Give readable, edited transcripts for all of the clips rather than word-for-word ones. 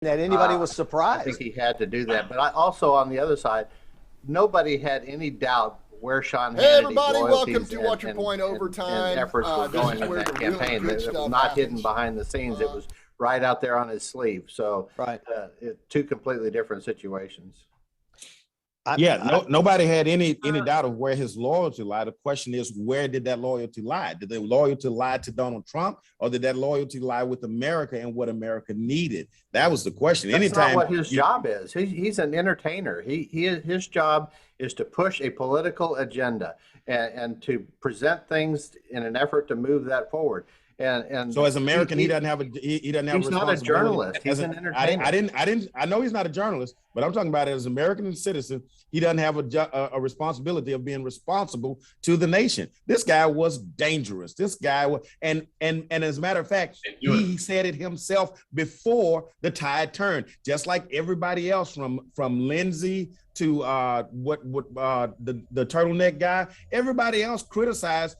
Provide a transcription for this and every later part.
that anybody was I think surprised. he had to do that. But I also, on the other side, nobody had any doubt where Sean Hey, Hannity's everybody, welcome loyalties to Watch Your Point and Overtime. efforts were This is going in where that the really campaign. good It was stuff not hidden happens. behind the scenes. It was right out there on his sleeve. So, Right. two completely different situations. Nobody had any doubt of where his loyalty lied. The question is, where did that loyalty lie? Did the loyalty lie to Donald Trump, or did that loyalty lie with America and what America needed? That was the question. That's not what his job is. He's an entertainer. His job is to push a political agenda and to present things in an effort to move that forward. And so as American, he doesn't have a he's not a journalist. He's an entertainer. I know he's not a journalist, but I'm talking about as an American citizen, he doesn't have a responsibility of being responsible to the nation. This guy was dangerous. This guy was, and as a matter of fact, he said it himself before the tide turned. Just like everybody else, from Lindsey to the turtleneck guy, everybody else criticized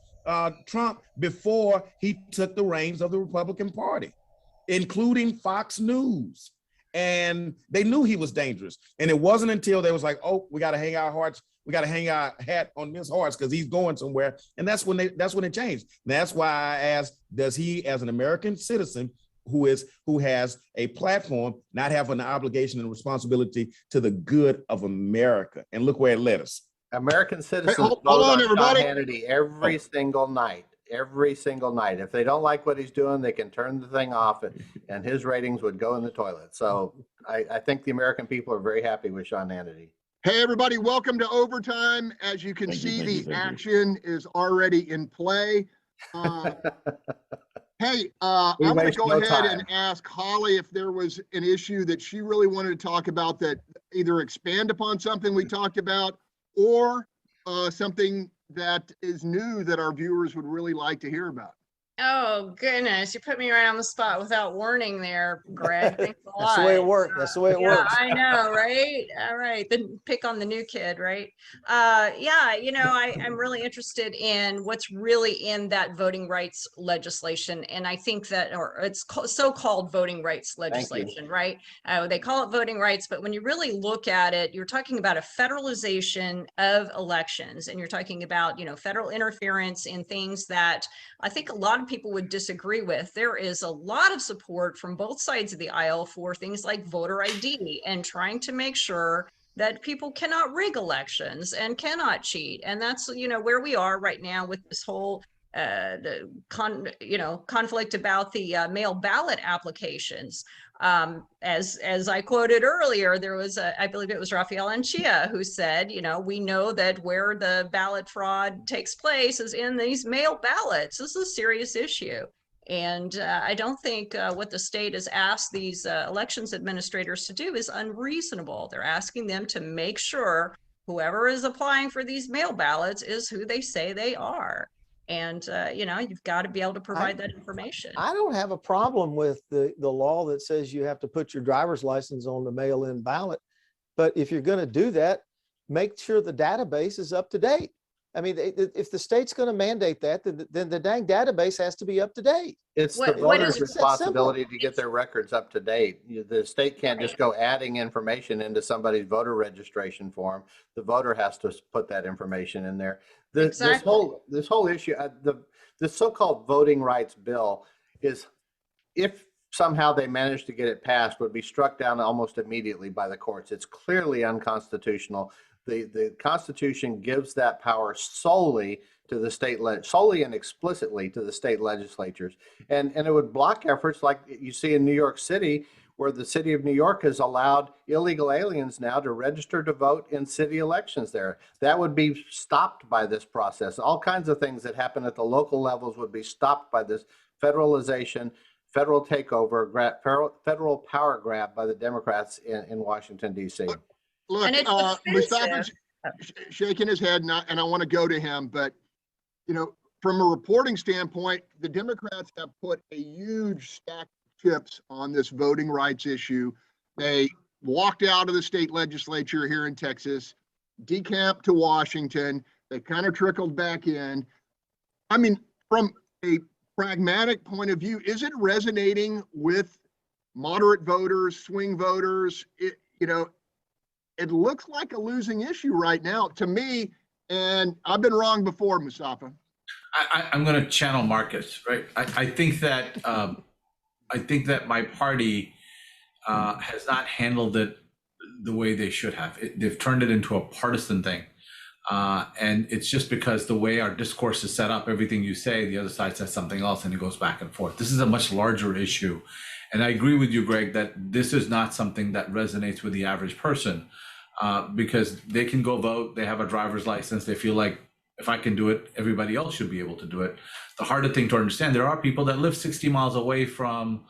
Trump before he took the reins of the Republican Party, including Fox News. And they knew he was dangerous. And it wasn't until they was like, oh, we got to hang our hat on this horse because he's going somewhere. And that's when it changed. That's why I asked, does he, as an American citizen who has a platform, not have an obligation and responsibility to the good of America? And look where it led us. American citizens hold on, everybody. Sean Hannity every single night. Every single night. If they don't like what he's doing, they can turn the thing off and his ratings would go in the toilet. So I think the American people are very happy with Sean Hannity. Hey, everybody, welcome to Overtime. As you can see, the action is already in play. Hey, I'm going to go ahead and ask Holly if there was an issue that she really wanted to talk about that either expand upon something we talked about or something that is new that our viewers would really like to hear about. Oh, goodness. You put me right on the spot without warning there, Greg. Thanks a lot. That's the way it works. That's the way it works. I know, right? All right. Then pick on the new kid, right? I'm really interested in what's really in that voting rights legislation. And I think that, or it's so-called voting rights legislation, right? They call it voting rights, but when you really look at it, you're talking about a federalization of elections, and you're talking about, federal interference in things that I think a lot of people would disagree with. There is a lot of support from both sides of the aisle for things like voter ID and trying to make sure that people cannot rig elections and cannot cheat. And that's, where we are right now with this whole conflict about the mail ballot applications. As I quoted earlier, there was I believe it was Rafael Anchia who said, we know that where the ballot fraud takes place is in these mail ballots. This is a serious issue. And I don't think what the state has asked these elections administrators to do is unreasonable. They're asking them to make sure whoever is applying for these mail ballots is who they say they are. And, you've got to be able to provide that information. I don't have a problem with the law that says you have to put your driver's license on the mail-in ballot. But if you're going to do that, make sure the database is up to date. I mean, if the state's going to mandate that, then the dang database has to be up to date. It's the voters' responsibility to get their records up to date. The state can't just go adding information into somebody's voter registration form. The voter has to put that information in there. This whole issue, the so-called voting rights bill is, if somehow they managed to get it passed, would be struck down almost immediately by the courts. It's clearly unconstitutional. The Constitution gives that power solely to the state, solely and explicitly to the state legislatures. And it would block efforts like you see in New York City, where the city of New York has allowed illegal aliens now to register to vote in city elections there. That would be stopped by this process. All kinds of things that happen at the local levels would be stopped by this federalization, federal takeover, federal power grab by the Democrats in Washington, D.C. Look, Mustafa's shaking his head, and I want to go to him, but, from a reporting standpoint, the Democrats have put a huge stack of chips on this voting rights issue. They walked out of the state legislature here in Texas, decamped to Washington. They kind of trickled back in. I mean, from a pragmatic point of view, is it resonating with moderate voters, swing voters. It looks like a losing issue right now to me. And I've been wrong before, Mustafa. I'm going to channel Marcus, right? I think that my party has not handled it the way they should have. They've turned it into a partisan thing. And it's just because the way our discourse is set up, everything you say, the other side says something else and it goes back and forth. This is a much larger issue. And I agree with you, Greg, that this is not something that resonates with the average person because they can go vote. They have a driver's license. They feel like if I can do it, everybody else should be able to do it. The harder thing to understand, there are people that live 60 miles away from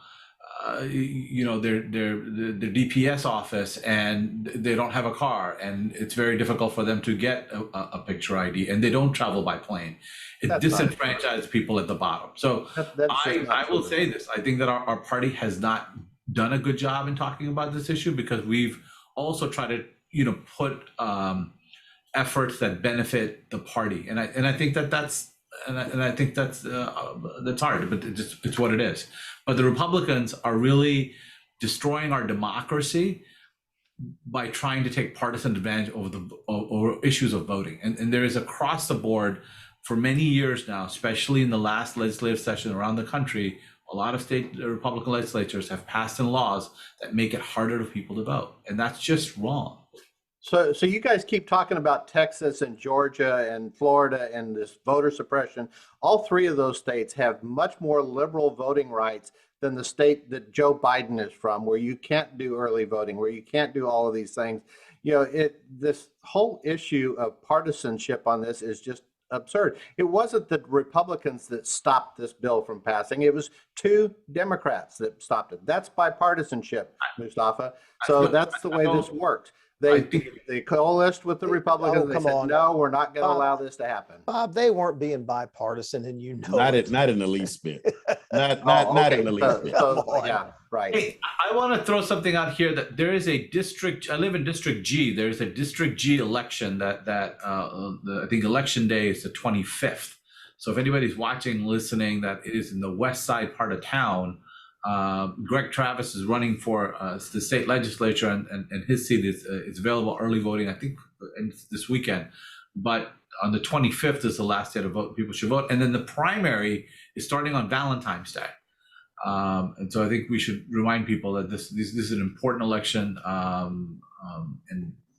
their DPS office and they don't have a car and it's very difficult for them to get a picture ID and they don't travel by plane. It disenfranchises people at the bottom. So I will say this, I think that our party has not done a good job in talking about this issue because we've also tried to, put efforts that benefit the party. And I think that's hard, but it's what it is. But the Republicans are really destroying our democracy by trying to take partisan advantage over issues of voting. And there is across the board for many years now, especially in the last legislative session around the country, a lot of state Republican legislatures have passed in laws that make it harder for people to vote. And that's just wrong. So you guys keep talking about Texas and Georgia and Florida and this voter suppression. All three of those states have much more liberal voting rights than the state that Joe Biden is from, where you can't do early voting, where you can't do all of these things. This whole issue of partisanship on this is just absurd. It wasn't the Republicans that stopped this bill from passing. It was 2 Democrats that stopped it. That's bipartisanship, Mustafa. So that's the way this works. They coalesced with the Republicans. They said, no, we're not going to allow this to happen. Bob, they weren't being bipartisan, and not in the least bit. Not in the least bit. Yeah, right. Hey, I want to throw something out here that there is a district. I live in District G. There's a District G election that I think election day is the 25th. So if anybody's watching, listening, that it is in the west side part of town. Greg Travis is running for the state legislature, and his seat is available early voting, I think, this weekend. But on the 25th is the last day to vote. People should vote. And then the primary is starting on Valentine's Day. And so I think we should remind people that this is an important election, and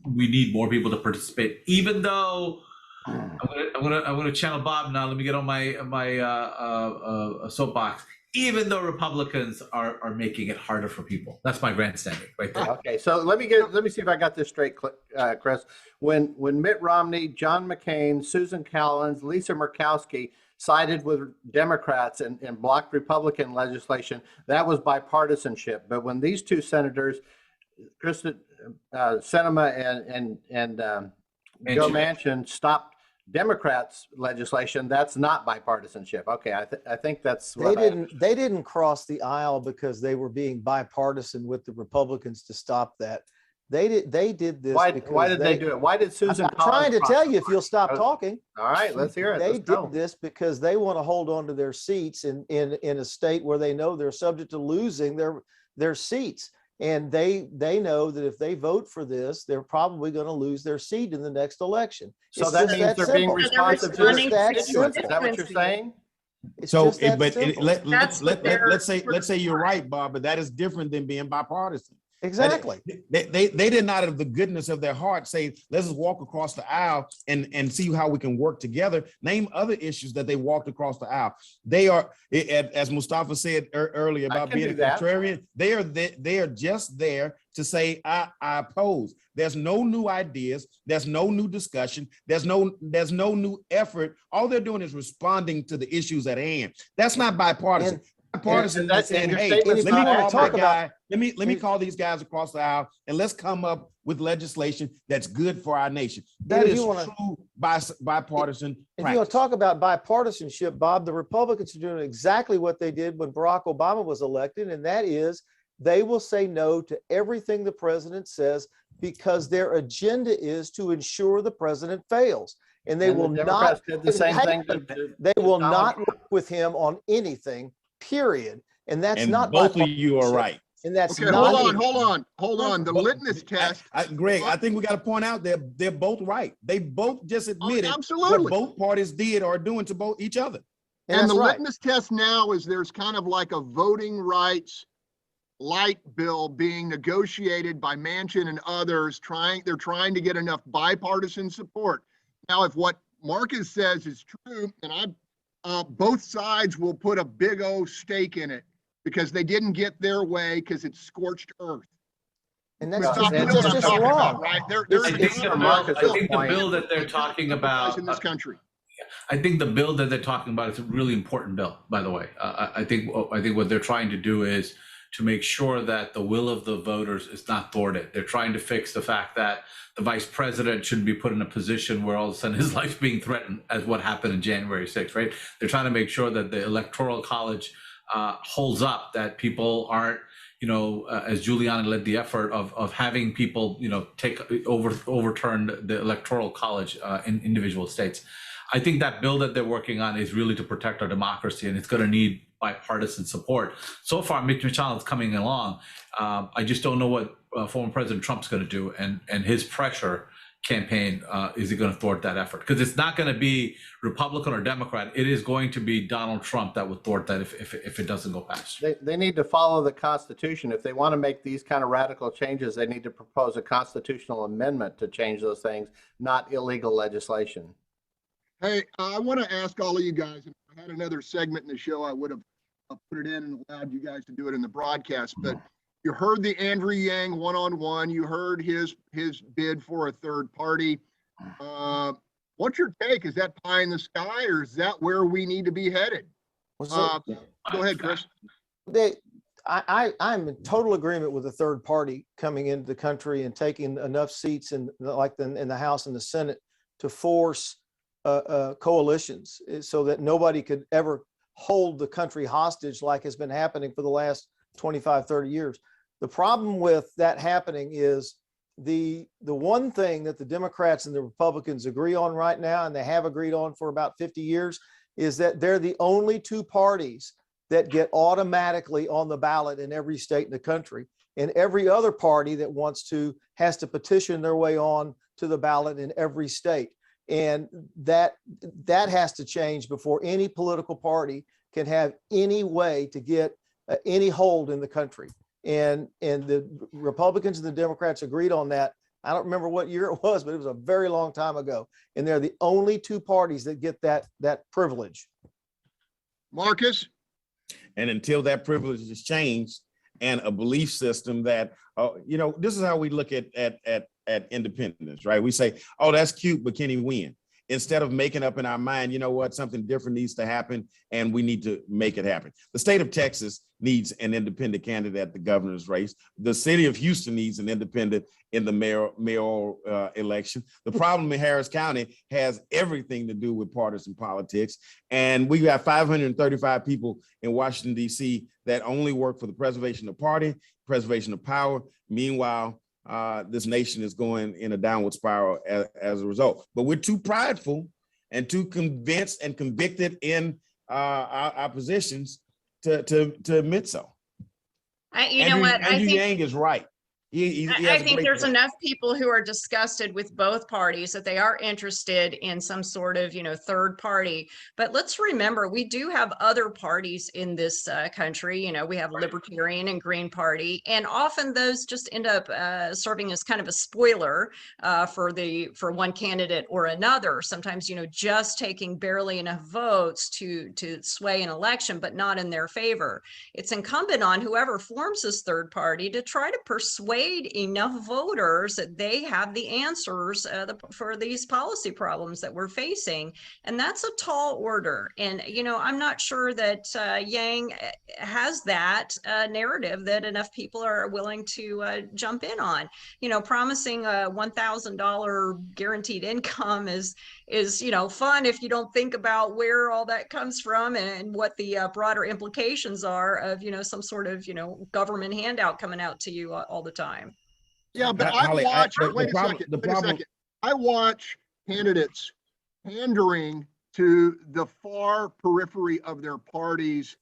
we need more people to participate. Even though I'm gonna channel Bob now. Let me get on my soapbox. Even though Republicans are making it harder for people. That's my grandstanding right there. Okay, so let me see if I got this straight, Chris. When Mitt Romney, John McCain, Susan Collins, Lisa Murkowski sided with Democrats and blocked Republican legislation, that was bipartisanship. But when these 2 senators, Sinema and Joe Manchin, stopped Democrats' legislation, that's not bipartisanship. Okay, I think that's what they didn't cross the aisle because they were being bipartisan with the Republicans to stop that. They did this. Why did they do it? Why did Susan? I'm trying to tell you if you'll stop talking. All right, let's hear it. They did this because they want to hold on to their seats in a state where they know they're subject to losing their seats. And they know that if they vote for this, they're probably going to lose their seat in the next election. So that means they're being responsive to their constituents. Is that what you're saying? Let's say you're right, Bob, but that is different than being bipartisan. Exactly. They did not, out of the goodness of their heart, say, let's just walk across the aisle and see how we can work together. Name other issues that they walked across the aisle. They are, as Mustafa said earlier about being a contrarian, they are just there to say, I oppose. There's no new ideas. There's no new discussion. There's no new effort. All they're doing is responding to the issues at hand. That's not bipartisan. Bipartisan is saying, hey, let me call these guys across the aisle and let's come up with legislation that's good for our nation. That is true bipartisan practice. If you want to talk about bipartisanship, Bob, the Republicans are doing exactly what they did when Barack Obama was elected, and that is they will say no to everything the president says because their agenda is to ensure the president fails. And they will not did the same thing. They will not work with him on anything. Period. And that's not both of you are right. And that's Okay, not. hold on. The litmus test. Greg, I think we got to point out that they're both right. They both just admitted what absolutely. both parties did or are doing to both each other. And the litmus test now is there's kind of like a voting rights light bill being negotiated by Manchin and others. They're trying to get enough bipartisan support. Now, if what Marcus says is true, and both sides will put a big old stake in it because they didn't get their way because it's scorched earth. And that's just wrong, right? I think the bill that they're talking about in this country. I think the bill that they're talking about is a really important bill, by the way. I think what they're trying to do is to make sure that the will of the voters is not thwarted. They're trying to fix the fact that the vice president shouldn't be put in a position where all of a sudden his life's being threatened, as what happened in January 6th, right? They're trying to make sure that the Electoral College holds up, that people aren't, as Giuliani led the effort of having people, overturn the Electoral College in individual states. I think that bill that they're working on is really to protect our democracy, and it's going to need bipartisan support. So far, Mitch McConnell's coming along. I just don't know what former President Trump's going to do, and his pressure campaign, is he going to thwart that effort? Because it's not going to be Republican or Democrat. It is going to be Donald Trump that would thwart that if it doesn't go past. They need to follow the Constitution. If they want to make these kind of radical changes, they need to propose a constitutional amendment to change those things, not illegal legislation. Hey, I want to ask all of you guys, if I had another segment in the show, I would have put it in and allowed you guys to do it in the broadcast, but you heard the Andrew Yang one-on-one, you heard his bid for a third party. What's your take? Is that pie in the sky, or is that where we need to be headed? Go ahead, Chris. I'm in total agreement with the third party coming into the country and taking enough seats in the House and the Senate to force coalitions so that nobody could ever hold the country hostage like has been happening for the last 25, 30 years. The problem with that happening is the one thing that the Democrats and the Republicans agree on right now, and they have agreed on for about 50 years, is that they're the only two parties that get automatically on the ballot in every state in the country. And every other party that wants to has to petition their way on to the ballot in every state. And that has to change before any political party can have any way to get any hold in the country. And the Republicans and the Democrats agreed on that. I don't remember what year it was, but it was a very long time ago. And they're the only two parties that get that privilege. Marcus? And until that privilege is changed and a belief system that, this is how we look at independence, right? We say, oh, that's cute, but can he win? Instead of making up in our mind, you know what, something different needs to happen and we need to make it happen. The state of Texas needs an independent candidate at the governor's race. The city of Houston needs an independent in the mayoral election. The problem in Harris County has everything to do with partisan politics. And we got 535 people in Washington, D.C. that only work for the preservation of party, preservation of power. Meanwhile, this nation is going in a downward spiral as a result. But we're too prideful and too convinced and convicted in our positions to admit so. Andrew Yang is right. I think there's enough people who are disgusted with both parties that they are interested in some sort of, third party. But let's remember, we do have other parties in this country. We have Libertarian and Green Party, and often those just end up serving as kind of a spoiler for one candidate or another. Sometimes, just taking barely enough votes to sway an election, but not in their favor. It's incumbent on whoever forms this third party to try to persuade enough voters that they have the answers for these policy problems that we're facing. And that's a tall order. And, I'm not sure that Yang has that narrative that enough people are willing to jump in on. Promising a $1,000 guaranteed income is fun if you don't think about where all that comes from and what the broader implications are of, some sort of, government handout coming out to you all the time. Yeah, but wait a second. I watch candidates pandering to the far periphery of their parties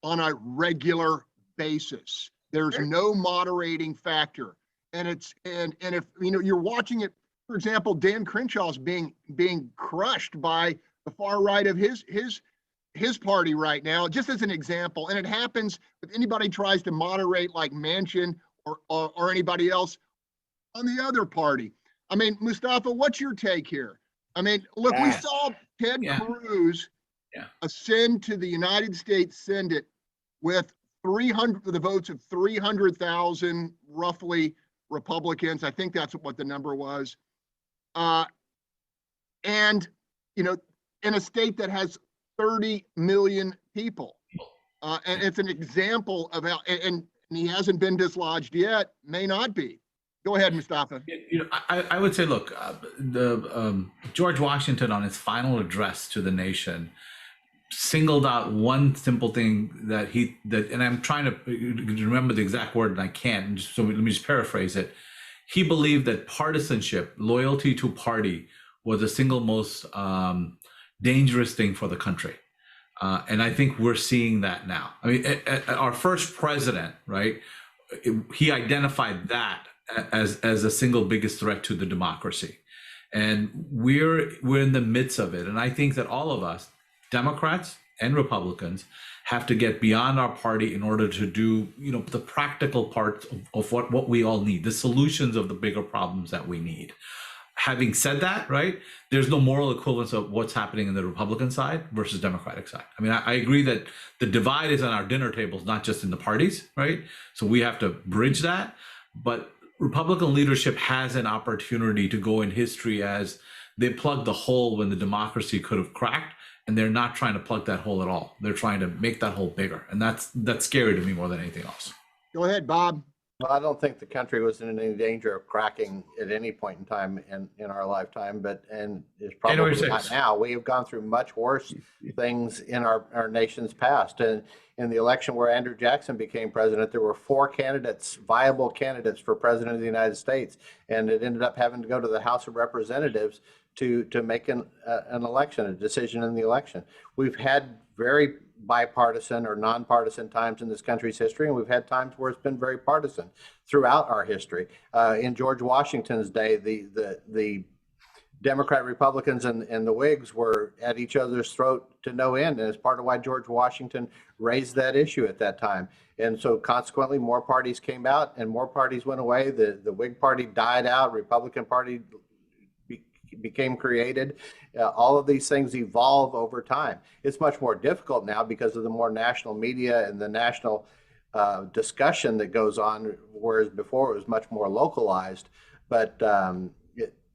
on a regular basis. There's no moderating factor. And if you're watching it, for example, Dan Crenshaw's being crushed by the far right of his party right now, just as an example. And it happens if anybody tries to moderate like Manchin or anybody else on the other party. I mean, Mustafa, what's your take here? I mean, look, we saw Ted Cruz ascend to the United States Senate with the votes of 300,000 roughly Republicans. I think that's what the number was. And, in a state that has 30 million people. And it's an example of how, and he hasn't been dislodged yet, may not be. Go ahead, Mustafa. I would say, look, George Washington on his final address to the nation singled out one simple thing and I'm trying to remember the exact word and I can't, so let me just paraphrase it. He believed that partisanship, loyalty to party, was the single most dangerous thing for the country. And I think we're seeing that now. I mean, our first president, right, he identified that as the single biggest threat to the democracy. And we're in the midst of it. And I think that all of us, Democrats and Republicans, have to get beyond our party in order to do, the practical parts of what we all need, the solutions of the bigger problems that we need. Having said that, right, there's no moral equivalence of what's happening in the Republican side versus Democratic side. I mean, I agree that the divide is on our dinner tables, not just in the parties, right? So we have to bridge that. But Republican leadership has an opportunity to go in history as they plugged the hole when the democracy could have cracked, and they're not trying to plug that hole at all. They're trying to make that hole bigger, and that's scary to me more than anything else. Go ahead, Bob. Well, I don't think the country was in any danger of cracking at any point in time in our lifetime, and it's probably not now. We have gone through much worse things in our nation's past. And in the election where Andrew Jackson became president, there were 4 viable candidates for president of the United States, and it ended up having to go to the House of Representatives to make an election, a decision in the election. We've had very bipartisan or nonpartisan times in this country's history, and we've had times where it's been very partisan throughout our history. In George Washington's day, the Democrat Republicans and the Whigs were at each other's throat to no end, and it's part of why George Washington raised that issue at that time. And so consequently, more parties came out and more parties went away. The Whig Party died out, Republican Party became created. All of these things evolve over time. It's much more difficult now because of the more national media and the national discussion that goes on, whereas before it was much more localized. But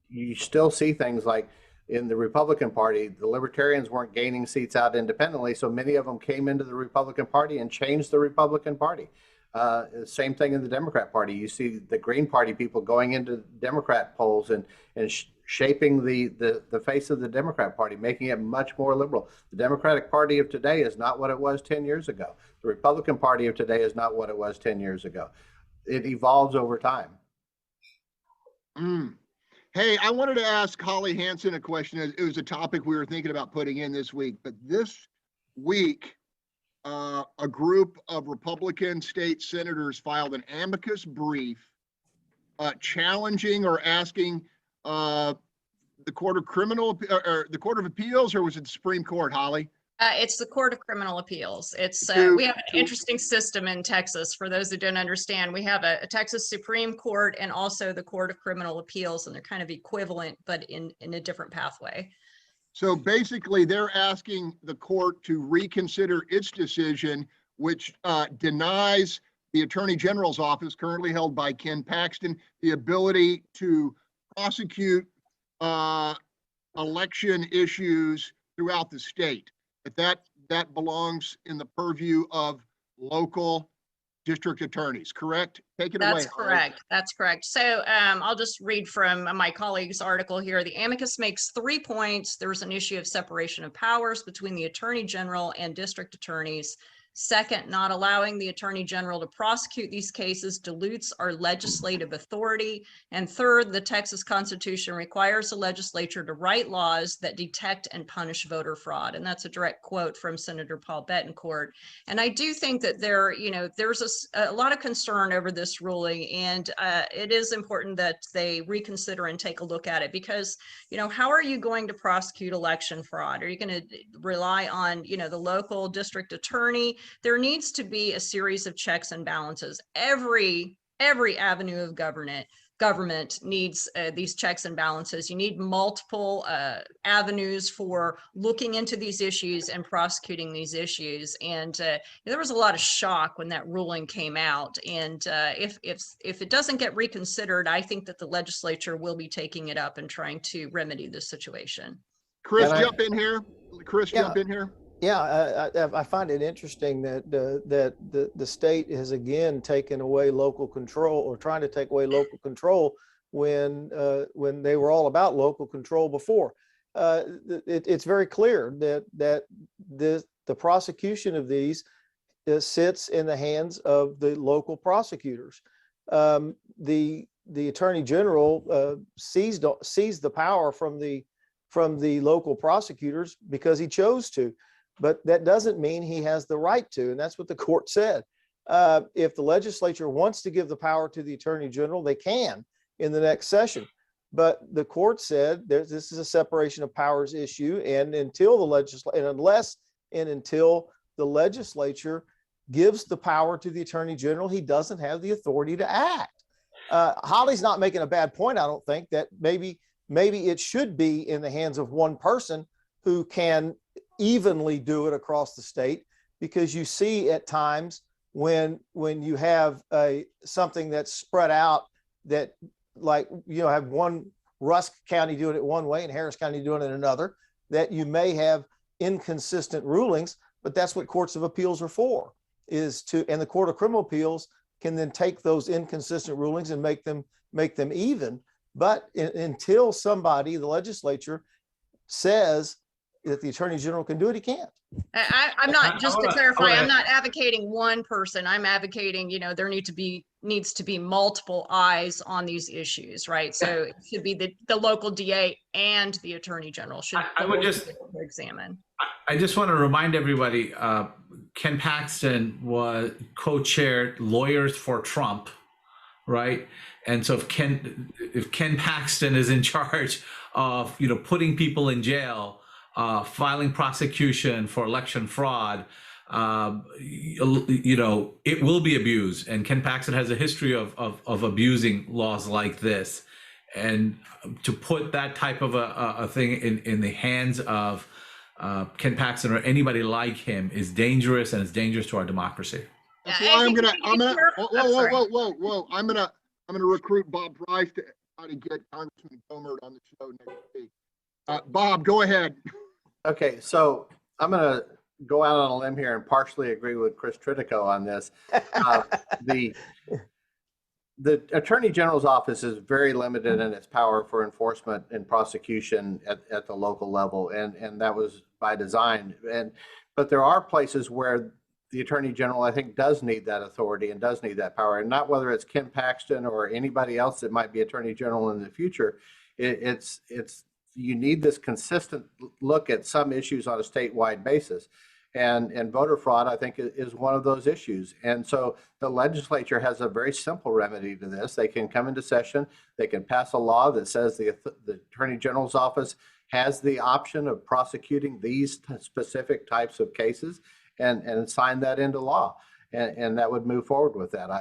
you still see things like in the Republican Party, the Libertarians weren't gaining seats out independently, so many of them came into the Republican Party and changed the Republican Party. Same thing in the Democrat Party. You see the Green Party people going into Democrat polls and shaping the face of the Democrat Party, making it much more liberal. The Democratic Party of today is not what it was 10 years ago. The Republican Party of today is not what it was 10 years ago. It evolves over time. Hey, I wanted to ask Holly Hansen a question. It was a topic we were thinking about putting in this week, but this week, a group of Republican state senators filed an amicus brief challenging or asking the Court of the Court of Appeals, or was it the Supreme Court, Holly? It's the Court of Criminal Appeals. It's we have an interesting system in Texas. For those who don't understand, we have a Texas Supreme Court and also the Court of Criminal Appeals, and they're kind of equivalent, but in a different pathway. So basically, they're asking the court to reconsider its decision, which denies the Attorney General's office, currently held by Ken Paxton, the ability to prosecute election issues throughout the state. But that belongs in the purview of local district attorneys, correct? Take it away. That's correct. That's correct. So I'll just read from my colleague's article here. The amicus makes 3 points. There's an issue of separation of powers between the Attorney General and district attorneys. Second, not allowing the Attorney General to prosecute these cases dilutes our legislative authority. And third, the Texas Constitution requires the legislature to write laws that detect and punish voter fraud. And that's a direct quote from Senator Paul Bettencourt. And I do think that there's a lot of concern over this ruling, and it is important that they reconsider and take a look at it, because, how are you going to prosecute election fraud? Are you going to rely on, the local district attorney? There needs to be a series of checks and balances. Every avenue of government needs these checks and balances. You need multiple avenues for looking into these issues and prosecuting these issues. And there was a lot of shock when that ruling came out. And if it doesn't get reconsidered, I think that the legislature will be taking it up and trying to remedy this situation. Chris, jump in here. Jump in here. Yeah, I find it interesting that the state has again taken away local control, or trying to take away local control when they were all about local control before. It's very clear that the prosecution of these sits in the hands of the local prosecutors. The Attorney General seized the power from the local prosecutors because he chose to. But that doesn't mean he has the right to, and that's what the court said. If the legislature wants to give the power to the Attorney General, they can in the next session. But the court said this is a separation of powers issue, and until the legislature gives the power to the Attorney General, he doesn't have the authority to act. Holly's not making a bad point. I don't think that maybe it should be in the hands of one person who can evenly do it across the state, because you see at times when you have something that's spread out, that have one Rusk County doing it one way and Harris County doing it another, that you may have inconsistent rulings. But that's what courts of appeals are for, and the Court of Criminal Appeals can then take those inconsistent rulings and make them even. But until the legislature says that the Attorney General can do it, he can't. I'm not, just to clarify, I'm not advocating one person. I'm advocating, there needs to be multiple eyes on these issues, right? So it should be the local DA and the Attorney General should examine. I just want to remind everybody, Ken Paxton co-chaired Lawyers for Trump, right? And so if Ken Paxton is in charge of putting people in jail, filing prosecution for election fraud, it will be abused. And Ken Paxton has a history of abusing laws like this. And to put that type of a thing in the hands of Ken Paxton or anybody like him is dangerous, and it's dangerous to our democracy. That's why I'm gonna recruit Bob Price to try to get Congressman Gohmert on the show next week. Bob, go ahead. Okay, so I'm going to go out on a limb here and partially agree with Chris Tritico on this. The Attorney General's office is very limited in its power for enforcement and prosecution at the local level, and that was by design. But there are places where the Attorney General, I think, does need that authority and does need that power, and not whether it's Ken Paxton or anybody else that might be Attorney General in the future. You need this consistent look at some issues on a statewide basis. And voter fraud, I think, is one of those issues. And so the legislature has a very simple remedy to this. They can come into session, they can pass a law that says the Attorney General's office has the option of prosecuting these specific types of cases, and sign that into law. And that would move forward with that.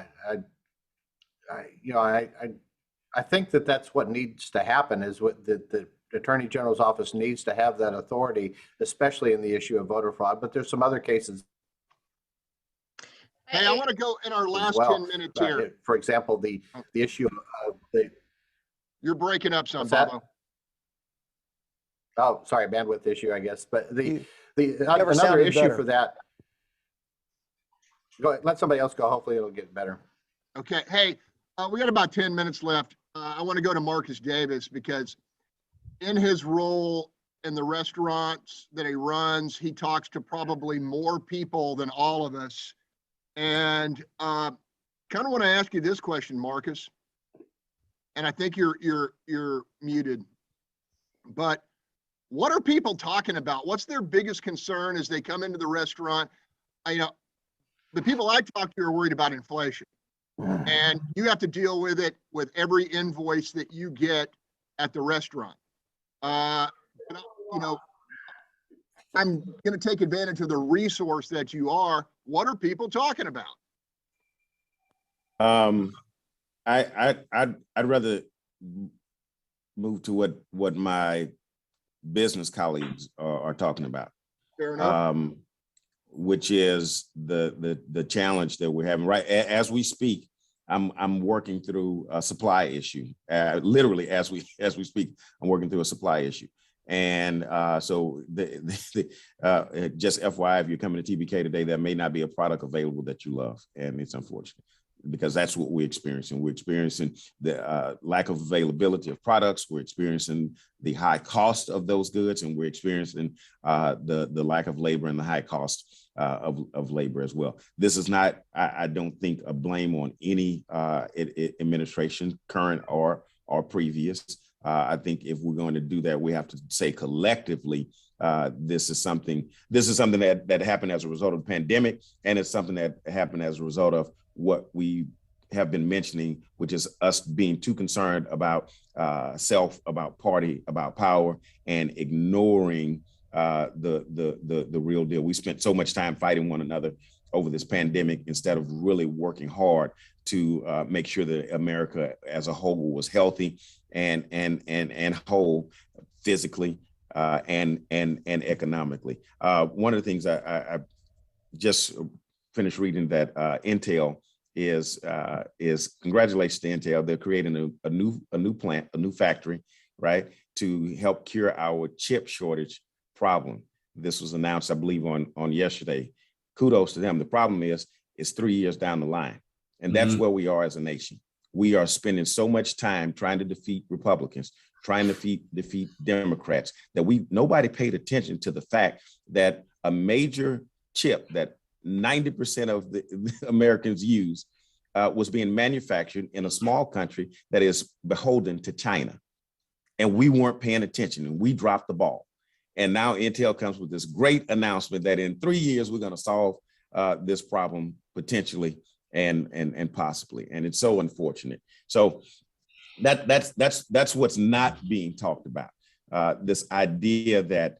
I think that's what needs to happen, is what the Attorney General's office needs to have that authority, especially in the issue of voter fraud. But there's some other cases. Hey, I want to go in our last 10 minutes here. For example, the issue of the. You're breaking up some, Bobo. Oh, sorry, bandwidth issue, I guess. But another issue better for that. Go ahead, let somebody else go. Hopefully, it'll get better. Okay. Hey, we got about 10 minutes left. I want to go to Marcus Davis, because in his role in the restaurants that he runs. He talks to probably more people than all of us. And kind of want to ask you this question, Marcus. And I think you're muted. But what are people talking about? What's their biggest concern as they come into the restaurant? The people I talk to are worried about inflation. And you have to deal with it with every invoice that you get at the restaurant. I'm going to take advantage of the resource that you are. What are people talking about? I'd rather move to what my business colleagues are talking about. Fair enough. Which is the challenge that we're having right as we speak. I'm working through a supply issue. Literally as we speak, I'm working through a supply issue. And so just FYI, if you're coming to TBK today, there may not be a product available that you love, and it's unfortunate because that's what we're experiencing. We're experiencing the lack of availability of products. We're experiencing the high cost of those goods, and we're experiencing the lack of labor and the high cost of labor as well. This is not, I don't think, a blame on any administration, current or previous. I think if we're going to do that, we have to say collectively, this is something that happened as a result of the pandemic, and it's something that happened as a result of what we have been mentioning, which is us being too concerned about self, about party, about power, and ignoring the real deal. We spent so much time fighting one another over this pandemic instead of really working hard to make sure that America as a whole was healthy and whole physically and economically. One of the things I just finished reading that Intel is congratulations to Intel. They're creating a new plant, a new factory, right, to help cure our chip shortage problem. This was announced, I believe, on yesterday. Kudos to them. The problem is it's 3 years down the line. And that's where we are as a nation. We are spending so much time trying to defeat Republicans, trying to defeat Democrats, that nobody paid attention to the fact that a major chip that 90% of the Americans use was being manufactured in a small country that is beholden to China. And we weren't paying attention, and we dropped the ball. And now Intel comes with this great announcement that in 3 years, we're going to solve this problem potentially and possibly. And it's so unfortunate. So that's what's not being talked about. This idea that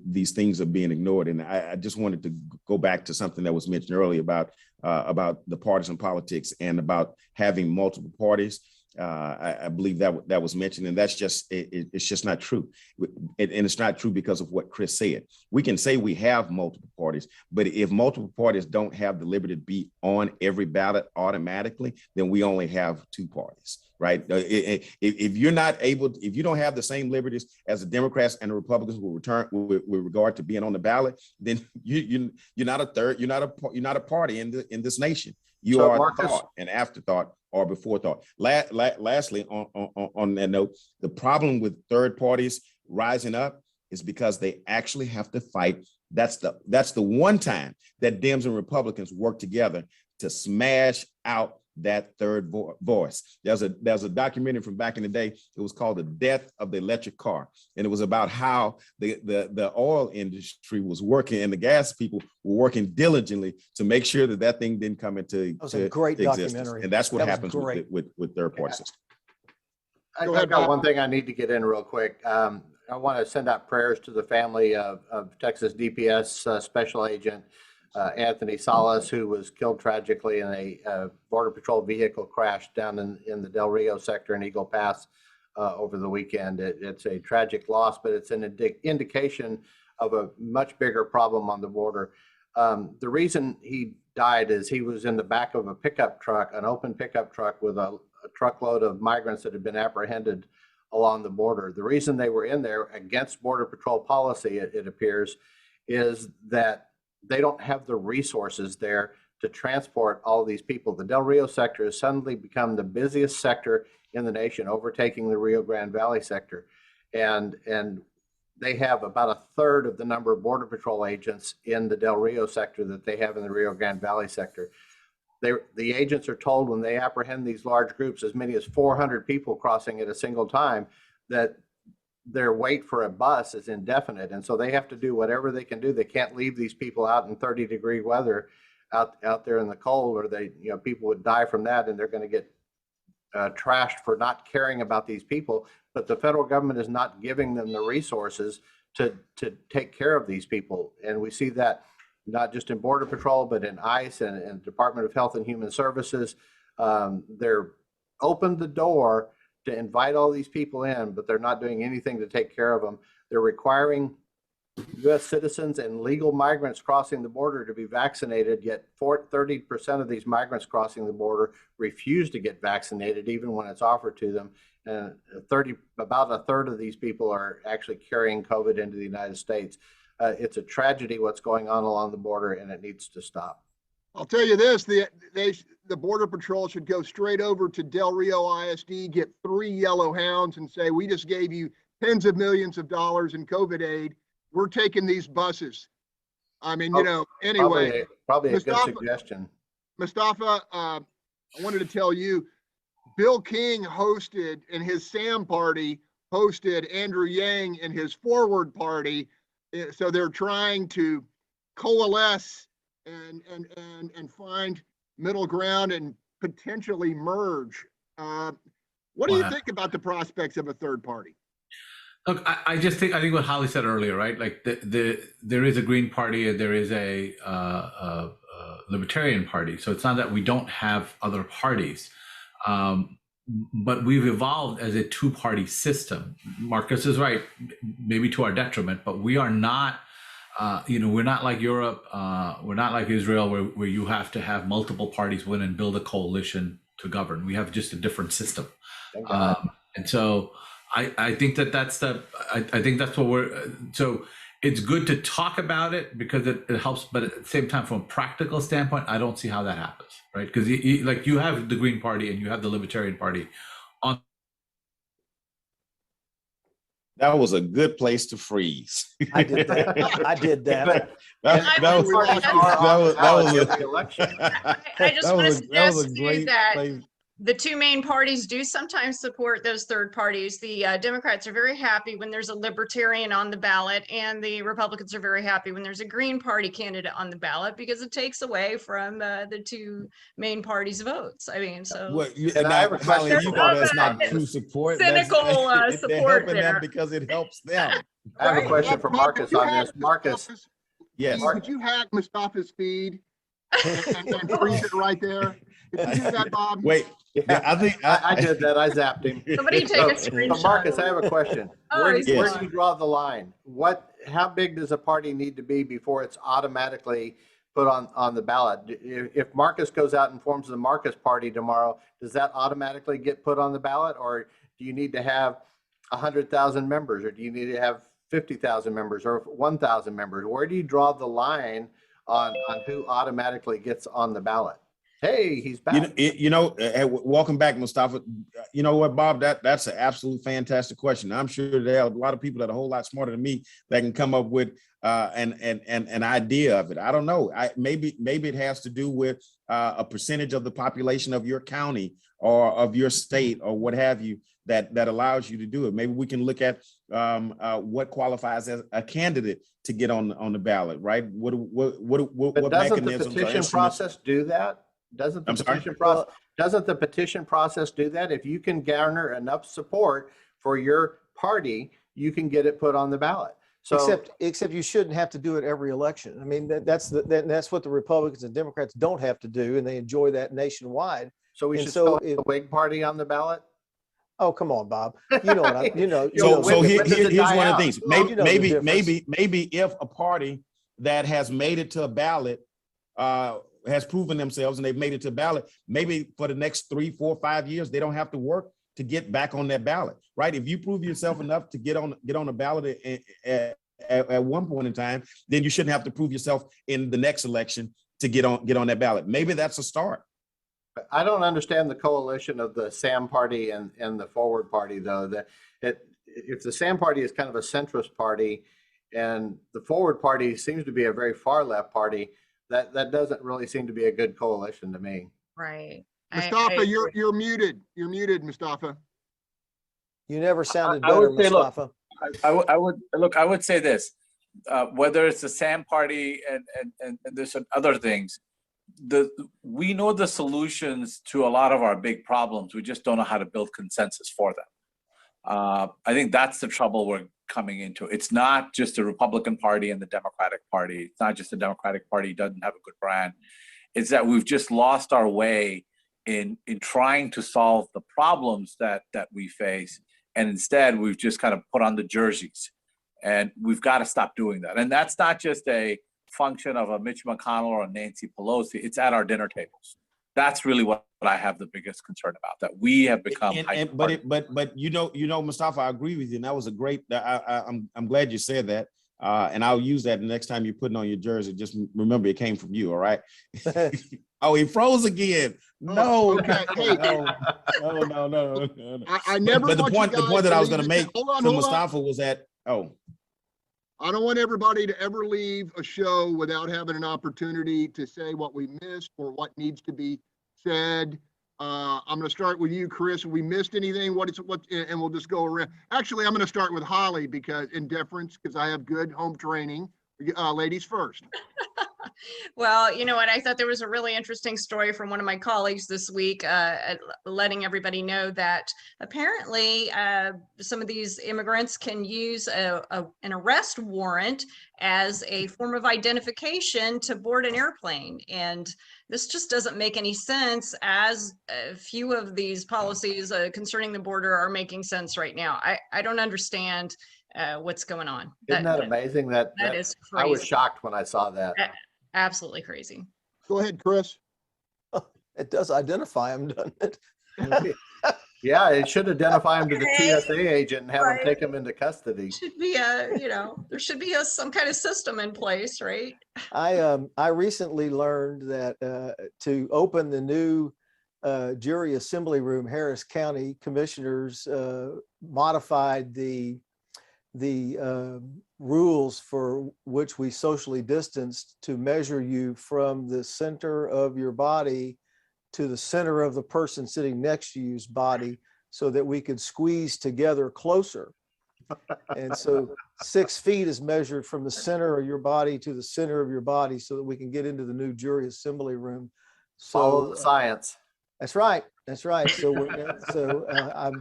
these things are being ignored. And I just wanted to go back to something that was mentioned earlier about the partisan politics and about having multiple parties. I believe that was mentioned, and that's it's just not true. And it's not true because of what Chris said. We can say we have multiple parties, but if multiple parties don't have the liberty to be on every ballot automatically, then we only have two parties, right? If you're not able, if you don't have the same liberties as the Democrats and the Republicans with regard to being on the ballot, then you're not a third, you're not a party in this nation. You are a thought, an afterthought, or before thought. Lastly, on that note, the problem with third parties rising up is because they actually have to fight. That's the one time that Dems and Republicans work together to smash out that third voice. There's a documentary from back in the day. It was called The Death of the Electric Car. And it was about how the oil industry was working and the gas people were working diligently to make sure that thing didn't come into That was a great existence. documentary. And that's what That was happens great. with third party systems. I've got one thing I need to get in real quick. I want to send out prayers to the family of Texas DPS Special Agent Anthony Salas, who was killed tragically in a Border Patrol vehicle crash down in the Del Rio sector in Eagle Pass over the weekend. It's a tragic loss, but it's an indication of a much bigger problem on the border. The reason he died is he was in the back of a pickup truck, an open pickup truck with a truckload of migrants that had been apprehended along the border. The reason they were in there against Border Patrol policy, it appears, is that they don't have the resources there to transport all of these people. The Del Rio sector has suddenly become the busiest sector in the nation, overtaking the Rio Grande Valley sector. And they have about a third of the number of Border Patrol agents in the Del Rio sector that they have in the Rio Grande Valley sector. The agents are told when they apprehend these large groups, as many as 400 people crossing at a single time, that their wait for a bus is indefinite. And so they have to do whatever they can do. They can't leave these people out in 30-degree weather out there in the cold, or people would die from that, and they're going to get trashed for not caring about these people. But the federal government is not giving them the resources to take care of these people. And we see that not just in Border Patrol, but in ICE and Department of Health and Human Services. They're opened the door to invite all these people in, but they're not doing anything to take care of them. They're requiring U.S. citizens and legal migrants crossing the border to be vaccinated, yet 30% of these migrants crossing the border refuse to get vaccinated, even when it's offered to them. And about a third of these people are actually carrying COVID into the United States. It's a tragedy what's going on along the border, and it needs to stop. I'll tell you this, the Border Patrol should go straight over to Del Rio ISD, get 3 yellow hounds and say, we just gave you tens of millions of dollars in COVID aid. We're taking these buses. I mean, anyway. Probably a Mustafa, good suggestion. Mustafa, I wanted to tell you, Bill King hosted, in his SAM party, hosted Andrew Yang in his Forward party. So they're trying to coalesce and find middle ground and potentially merge. What do you think about the prospects of a third party? Look, I think what Holly said earlier, right? Like there is a Green Party and there is a Libertarian Party. So it's not that we don't have other parties, but we've evolved as a two-party system. Marcus is right, maybe to our detriment, but we are not. We're not like Europe. We're not like Israel, where you have to have multiple parties win and build a coalition to govern. We have just a different system, and so I think that's what we're. So it's good to talk about it because it helps, but at the same time, from a practical standpoint, I don't see how that happens, right? Because you have the Green Party and you have the Libertarian Party on. That was a good place to freeze. I did that. I did that. I just want to suggest to you that place. the two main parties do sometimes support those third parties. The Democrats are very happy when there's a Libertarian on the ballot, and the Republicans are very happy when there's a Green Party candidate on the ballot, because it takes away from the two main parties' votes. I mean, so that's not true support. Cynical support they're helping them because it helps them. I have a question for Marcus on this. Marcus, yes. Could you hack Mustafa's feed and freeze it right there? Did you do that, Bob? Wait. Yeah, I think I did that. I zapped him. Somebody take a screenshot. Marcus, I have a question. Where do you draw the line? How big does a party need to be before it's automatically put on the ballot? If Marcus goes out and forms the Marcus Party tomorrow, does that automatically get put on the ballot, or do you need to have 100,000 members, or do you need to have 50,000 members, or 1,000 members? Where do you draw the line on who automatically gets on the ballot? Hey, he's back. Welcome back, Mustafa. You know what, Bob? That's an absolute fantastic question. I'm sure there are a lot of people that are a whole lot smarter than me that can come up with an idea of it. I don't know. Maybe it has to do with a percentage of the population of your county or of your state or what have you that allows you to do it. Maybe we can look at what qualifies as a candidate to get on the ballot, right? What doesn't the petition process do that? Doesn't the petition process do that? If you can garner enough support for your party, you can get it put on the ballot. So except you shouldn't have to do it every election. I mean, that's what the Republicans and Democrats don't have to do, and they enjoy that nationwide. So we should still have the Whig Party on the ballot. Oh, come on, Bob. You know what here's one of the things. Maybe if a party that has made it to a ballot has proven themselves and they've made it to ballot, maybe for the next 3, 4, 5 years, they don't have to work to get back on that ballot, right? If you prove yourself enough to get on a ballot at one point in time, then you shouldn't have to prove yourself in the next election to get on that ballot. Maybe that's a start. I don't understand the coalition of the SAM party and the Forward Party, though. That if the SAM party is kind of a centrist party and the Forward Party seems to be a very far left party, that doesn't really seem to be a good coalition to me. Right. Mustafa, you're muted. You're muted, Mustafa. You never sounded I better, would say, look, Mustafa. I would say this, whether it's the SAM party and there's some other things, we know the solutions to a lot of our big problems. We just don't know how to build consensus for them. I think that's the trouble we're coming into. It's not just the Republican Party and the Democratic Party. It's not just the Democratic Party doesn't have a good brand. It's that we've just lost our way in trying to solve the problems that we face. And instead, we've just kind of put on the jerseys. And we've got to stop doing that. And that's not just a function of a Mitch McConnell or a Nancy Pelosi. It's at our dinner tables. That's really what I have the biggest concern about, that we have become. But you know, Mustafa, I agree with you. And that was a great, I'm glad you said that. And I'll use that the next time you're putting on your jersey. Just remember it came from you, all right? Oh, he froze again. No, okay. Hey. No. I never. But the point that I was going to make to Mustafa was that, I don't want everybody to ever leave a show without having an opportunity to say what we missed or what needs to be said. I'm going to start with you, Chris. If we missed anything, and we'll just go around. Actually, I'm going to start with Holly because in deference, because I have good home training. Ladies first. Well, you know what? I thought there was a really interesting story from one of my colleagues this week, letting everybody know that apparently some of these immigrants can use an arrest warrant as a form of identification to board an airplane. And this just doesn't make any sense, as a few of these policies concerning the border are making sense right now. I don't understand what's going on. Isn't that amazing? That is crazy. I was shocked when I saw that. Absolutely crazy. Go ahead, Chris. It does identify him, doesn't it? Yeah, it should identify him to the TSA agent and have him take him into custody. Should be there should be some kind of system in place, right? I recently learned that to open the new jury assembly room, Harris County commissioners modified the rules for which we socially distanced to measure you from the center of your body to the center of the person sitting next to you's body, so that we could squeeze together closer. And so 6 feet is measured from the center of your body to the center of your body so that we can get into the new jury assembly room. So follow the science. That's right. So I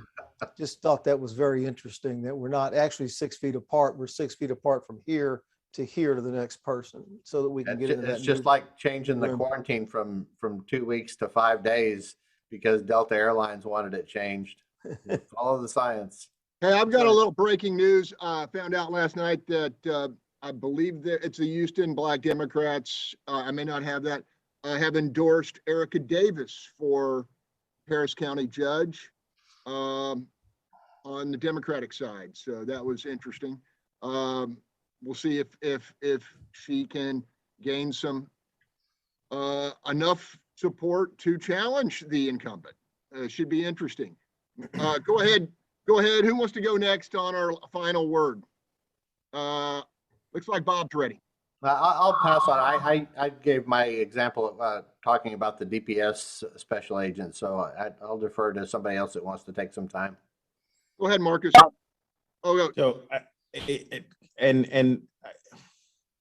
just thought that was very interesting that we're not actually 6 feet apart. We're 6 feet apart from here to the next person, so that we can get into that. It's just like changing the quarantine from 2 weeks to 5 days because Delta Airlines wanted it changed. Follow the science. Hey, I've got a little breaking news. Found out last night that I believe that it's the Houston Black Democrats. I may not have that. Have endorsed Erica Davis for Harris County judge on the Democratic side. So that was interesting. We'll see if she can gain some enough support to challenge the incumbent. Should be interesting. Go ahead. Who wants to go next on our final word? Looks like Bob's ready. I'll pass on. I gave my example of talking about the DPS special agent, so I'll defer to somebody else that wants to take some time. Go ahead, Marcus. So, and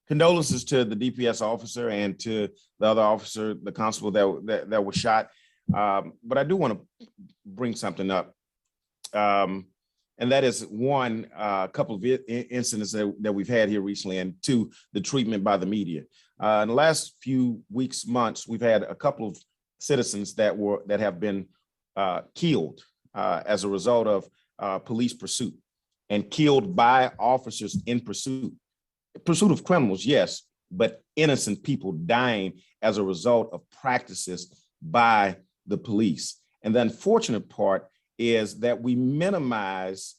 condolences to the DPS officer and to the other officer, the constable that was shot. But I do want to bring something up. And that is one, a couple of incidents that we've had here recently, and two, the treatment by the media. In the last few weeks, months, we've had a couple of citizens that have been killed as a result of police pursuit, and killed by officers in pursuit of criminals, yes, but innocent people dying as a result of practices by the police. And the unfortunate part is that we maximize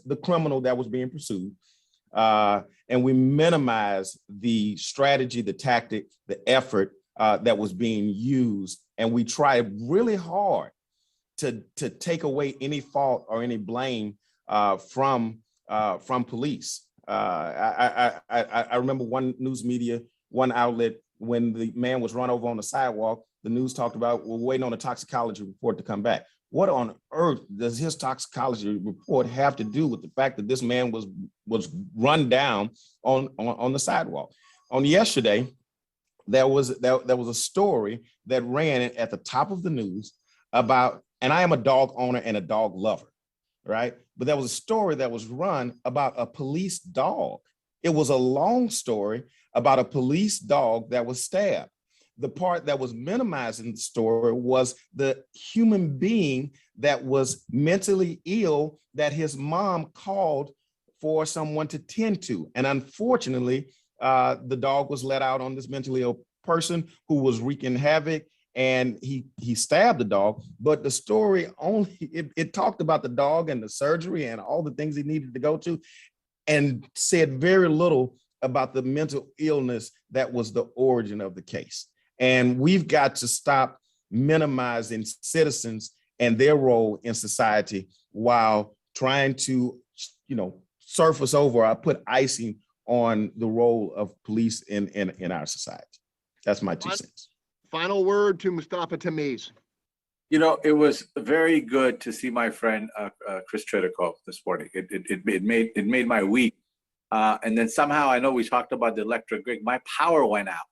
the criminal that was being pursued, and we minimize the strategy, the tactic, the effort that was being used. And we try really hard to take away any fault or any blame from police. I remember one outlet, when the man was run over on the sidewalk, the news talked about, we're waiting on a toxicology report to come back. What on earth does his toxicology report have to do with the fact that this man was run down on the sidewalk? On yesterday, there was a story that ran at the top of the news about, and I am a dog owner and a dog lover, right? But there was a story that was run about a police dog. It was a long story about a police dog that was stabbed. The part that was minimized in the story was the human being that was mentally ill that his mom called for someone to tend to. And unfortunately, the dog was let out on this mentally ill person who was wreaking havoc, and he stabbed the dog. But the story only, it talked about the dog and the surgery and all the things he needed to go to, and said very little about the mental illness that was the origin of the case. And we've got to stop minimizing citizens and their role in society while trying to, surface over or put icing on the role of police in our society. That's my 2 cents. Final word to Mustafa Tameez. It was very good to see my friend Chris Tritico this morning. It made my week. And then somehow, I know we talked about the electric grid, my power went out.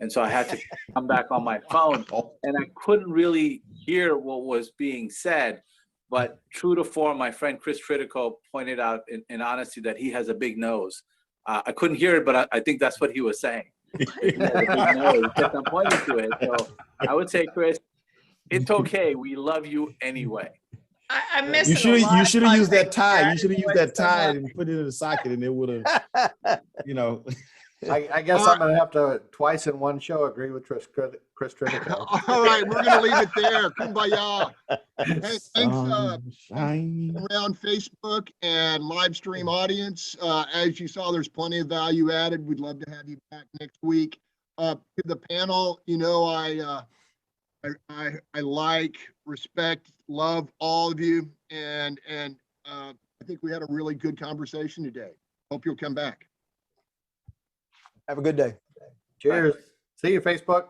And so I had to come back on my phone, and I couldn't really hear what was being said. But true to form, my friend Chris Tritico pointed out in honesty that he has a big nose. I couldn't hear it, but I think that's what he was saying. He has a big nose. He kept on pointing to it. So I would say, Chris, it's okay. We love you anyway. I miss You it. should have used that tie. there. You should have used that tie and put it in the socket, and it would have, I guess I'm going to have to twice in one show agree with Chris Tritico. All right, we're going to leave it there. Kumbaya. Hey, thanks around Facebook and live stream audience. As you saw, there's plenty of value added. We'd love to have you back next week. To the panel, I like, respect, love all of you, and I think we had a really good conversation today. Hope you'll come back. Have a good day. Cheers. See you, Facebook.